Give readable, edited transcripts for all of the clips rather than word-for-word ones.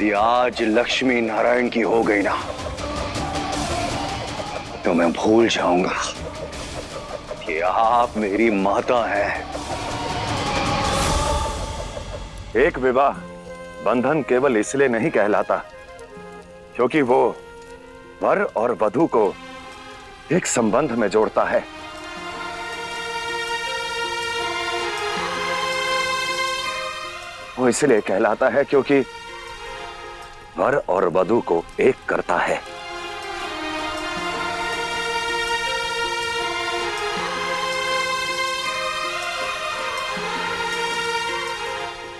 यदि आज लक्ष्मी नारायण की हो गई ना तो मैं भूल जाऊंगा कि आप मेरी माता हैं। एक विवाह बंधन केवल इसलिए नहीं कहलाता क्योंकि वो वर और वधू को एक संबंध में जोड़ता है। वो इसलिए कहलाता है क्योंकि वर और वधू को एक करता है।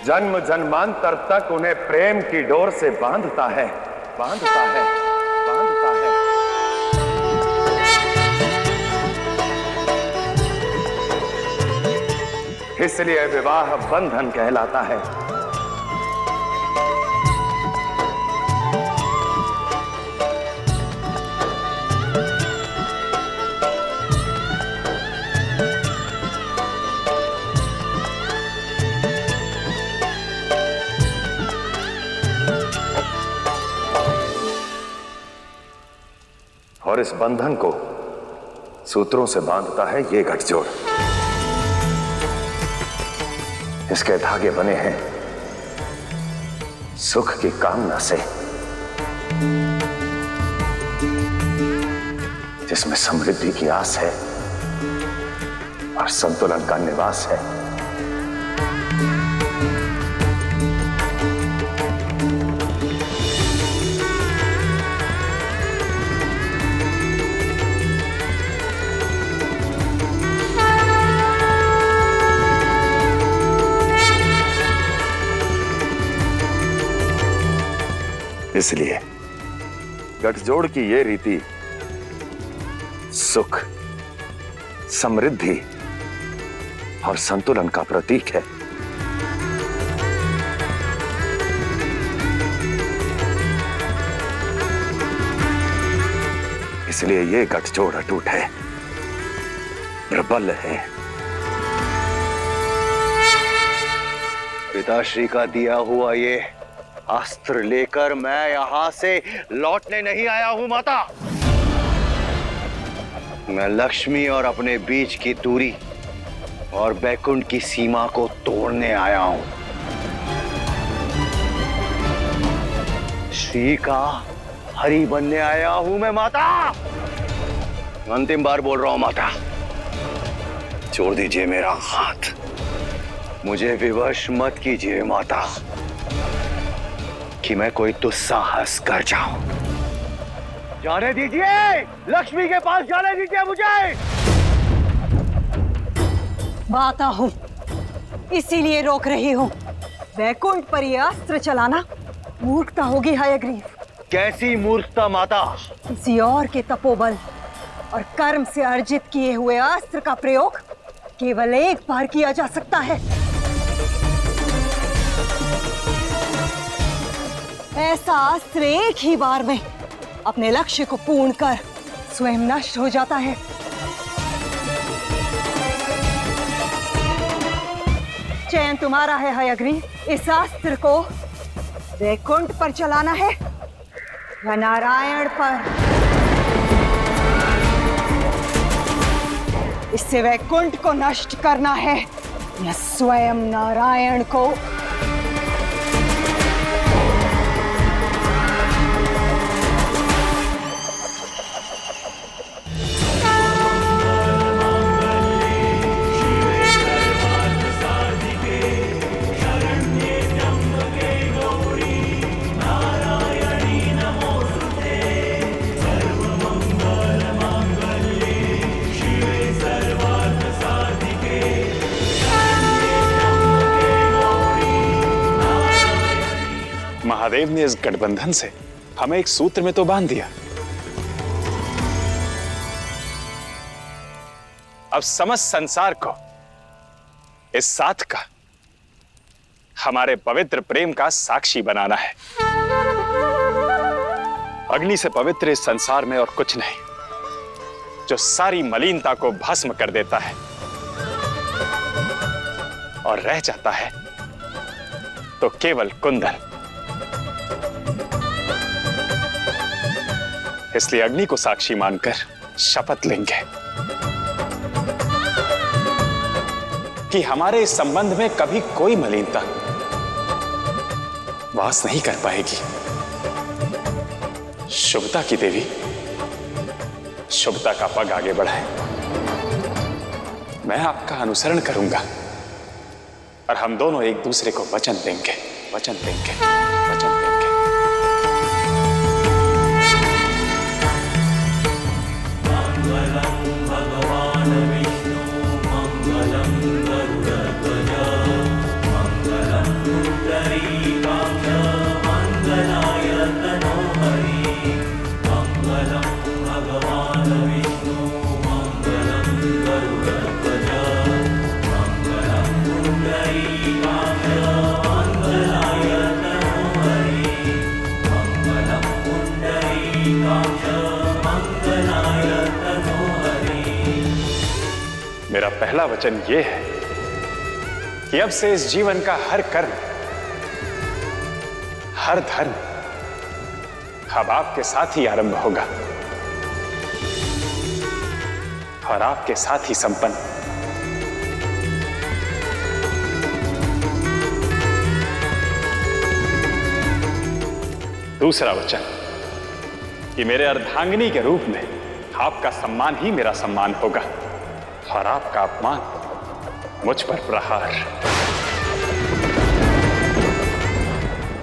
जन्म जन्मांतर तक उन्हें प्रेम की डोर से बांधता है, बांधता है, बांधता है। इसलिए विवाह बंधन कहलाता है। और इस बंधन को सूत्रों से बांधता है ये गठजोड़। इसके धागे बने हैं सुख की कामना से, जिसमें समृद्धि की आस है और संतुलन का निवास है। इसलिए गठजोड़ की ये रीति सुख, समृद्धि और संतुलन का प्रतीक है। इसलिए ये गठजोड़ अटूट है, प्रबल है। पिताश्री का दिया हुआ ये अस्त्र लेकर मैं यहां से लौटने नहीं आया हूं माता। मैं लक्ष्मी और अपने बीच की दूरी और बैकुंठ की सीमा को तोड़ने आया हूं। श्री का हरि बनने आया हूं मैं माता। अंतिम बार बोल रहा हूं माता, छोड़ दीजिए मेरा हाथ, मुझे विवश मत कीजिए माता कि मैं कोई दुस्साहस कर जाऊं। जाने दीजिए, लक्ष्मी के पास जाने दीजिए मुझे। माता हूं, इसीलिए रोक रही हूं। वैकुंठ पर यह अस्त्र चलाना मूर्खता होगी हयग्रीव। कैसी मूर्खता माता? किसी और के तपोबल और कर्म से अर्जित किए हुए अस्त्र का प्रयोग केवल एक बार किया जा सकता है। ऐसा अस्त्र एक ही बार में अपने लक्ष्य को पूर्ण कर स्वयं नष्ट हो जाता है। चयन तुम्हारा है हयग्रीव। इस अस्त्र को वैकुंठ पर चलाना है या नारायण पर। इससे वैकुंठ को नष्ट करना है या स्वयं नारायण को। महादेव ने इस गठबंधन से हमें एक सूत्र में तो बांध दिया। अब समस्त संसार को इस साथ का हमारे पवित्र प्रेम का साक्षी बनाना है। अग्नि से पवित्र इस संसार में और कुछ नहीं, जो सारी मलिनता को भस्म कर देता है और रह जाता है तो केवल कुंदन। इसलिए अग्नि को साक्षी मानकर शपथ लेंगे कि हमारे इस संबंध में कभी कोई मलिनता वास नहीं कर पाएगी। शुभता की देवी शुभता का पग आगे बढ़ाए। मैं आपका अनुसरण करूंगा और हम दोनों एक दूसरे को वचन देंगे, वचन देंगे, वचन देंगे। भगवान विष्णु मंगलम गरुड़ध्वज मंगलम पुंडरीकाक्ष मंगलाय तनोहरि मंगलम भगवान विष्णु मंगलम गरुड़ध्वज मंगलम पुंडरीकाक्ष मंगलाय तनोहरि मंगलम पुंडरीकाक्ष मंगलाय तनोहरि। मेरा पहला वचन यह है कि अब से इस जीवन का हर कर्म, हर धर्म अब आपके साथ ही आरंभ होगा और आपके साथ ही संपन्न। दूसरा वचन कि मेरे अर्धांगिनी के रूप में आपका सम्मान ही मेरा सम्मान होगा और आपका अपमान मुझ पर प्रहार।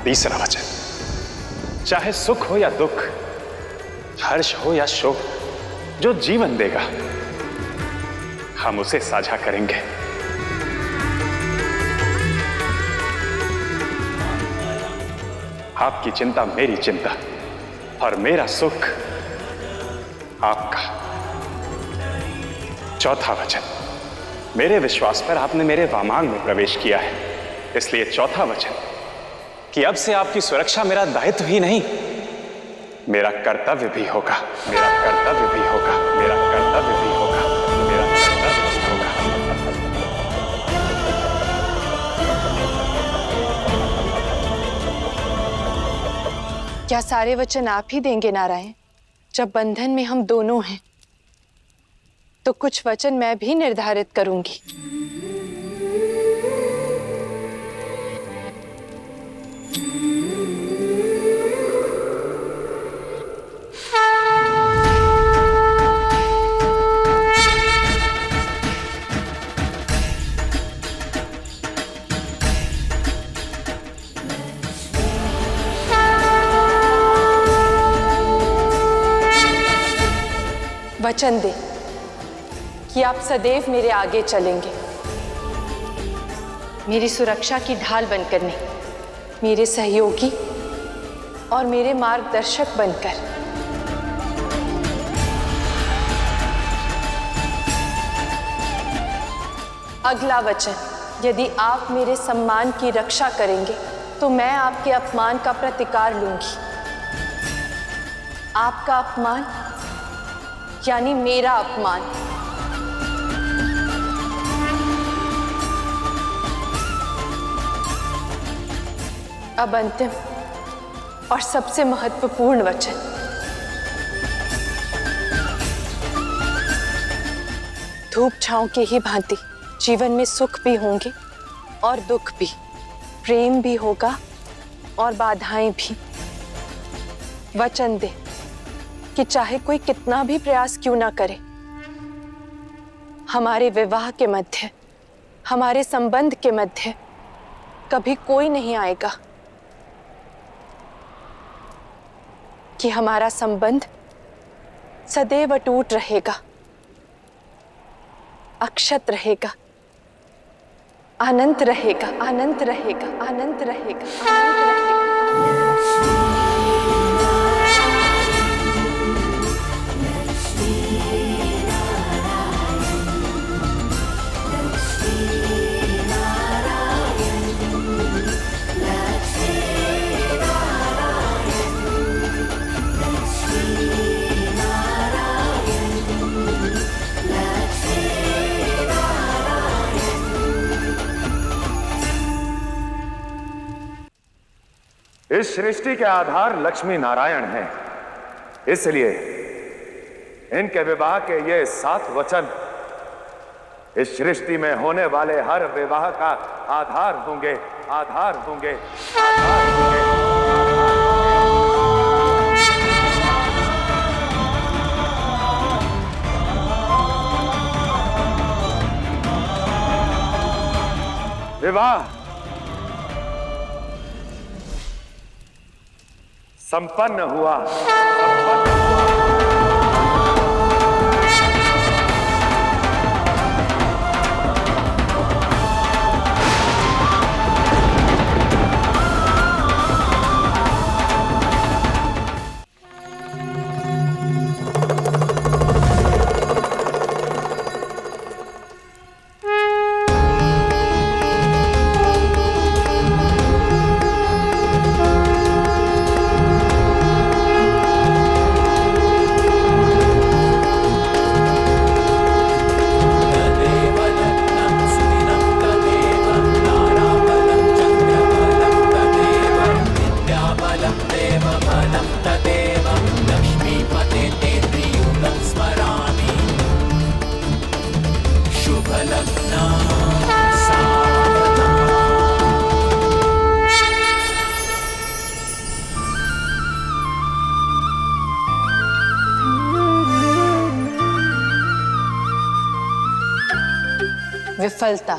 तीसरा वचन, चाहे सुख हो या दुख, हर्ष हो या शोक, जो जीवन देगा हम उसे साझा करेंगे। आपकी चिंता मेरी चिंता और मेरा सुख आपका। चौथा वचन, मेरे विश्वास पर आपने मेरे वामांग में प्रवेश किया है, इसलिए चौथा वचन कि अब से आपकी सुरक्षा मेरा दायित्व ही नहीं, मेरा कर्तव्य भी होगा, मेरा कर्तव्य भी होगा, मेरा कर्तव्य भी होगा, मेरा कर्तव्य भी होगा। क्या सारे वचन आप ही देंगे नारायण? जब बंधन में हम दोनों हैं तो कुछ वचन मैं भी निर्धारित करूंगी। वचन दे कि आप सदैव मेरे आगे चलेंगे, मेरी सुरक्षा की ढाल बनकर नहीं, मेरे सहयोगी और मेरे मार्गदर्शक बनकर। अगला वचन, यदि आप मेरे सम्मान की रक्षा करेंगे तो मैं आपके अपमान का प्रतिकार लूंगी। आपका अपमान यानी मेरा अपमान। अब अंतिम और सबसे महत्वपूर्ण वचन, धूप छांव के ही भांति जीवन में सुख भी होंगे और दुख भी, प्रेम भी होगा और बाधाएं भी। वचन दे कि चाहे कोई कितना भी प्रयास क्यों ना करे, हमारे विवाह के मध्य, हमारे संबंध के मध्य कभी कोई नहीं आएगा कि हमारा संबंध सदैव अटूट रहेगा, अक्षत रहेगा, अनंत रहेगा, अनंत रहेगा, अनंत रहेगा, अनंत रहेगा। इस सृष्टि के आधार लक्ष्मी नारायण हैं इसलिए इनके विवाह के ये 7 वचन इस सृष्टि में होने वाले हर विवाह का आधार होंगे, आधार होंगे, आधार होंगे। विवाह संपन्न हुआ, संपन्न हुआ। विफलता।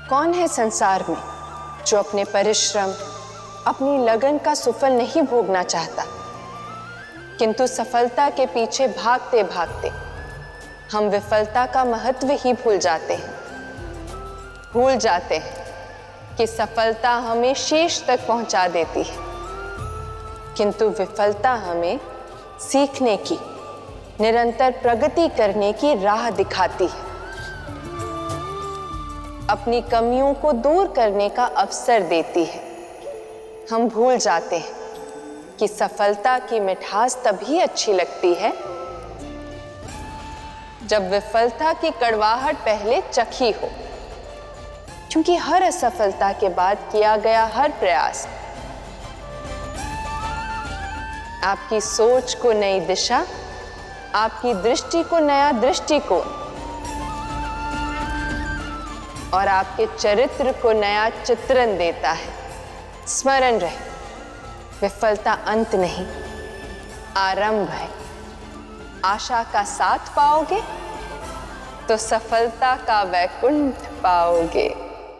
कौन है संसार में जो अपने परिश्रम, अपनी लगन का सुफल नहीं भोगना चाहता, किंतु सफलता के पीछे भागते भागते हम विफलता का महत्व ही भूल जाते हैं। भूल जाते हैं कि सफलता हमें शीर्ष तक पहुंचा देती है, किंतु विफलता हमें सीखने की, निरंतर प्रगति करने की राह दिखाती है, अपनी कमियों को दूर करने का अवसर देती है। हम भूल जाते हैं कि सफलता की मिठास तभी अच्छी लगती है जब विफलता की कड़वाहट पहले चखी हो, क्योंकि हर असफलता के बाद किया गया हर प्रयास आपकी सोच को नई दिशा, आपकी दृष्टि को नया दृष्टिकोण और आपके चरित्र को नया चित्रण देता है। स्मरण रहे, विफलता अंत नहीं, आरंभ है। आशा का साथ पाओगे तो सफलता का वैकुंठ पाओगे।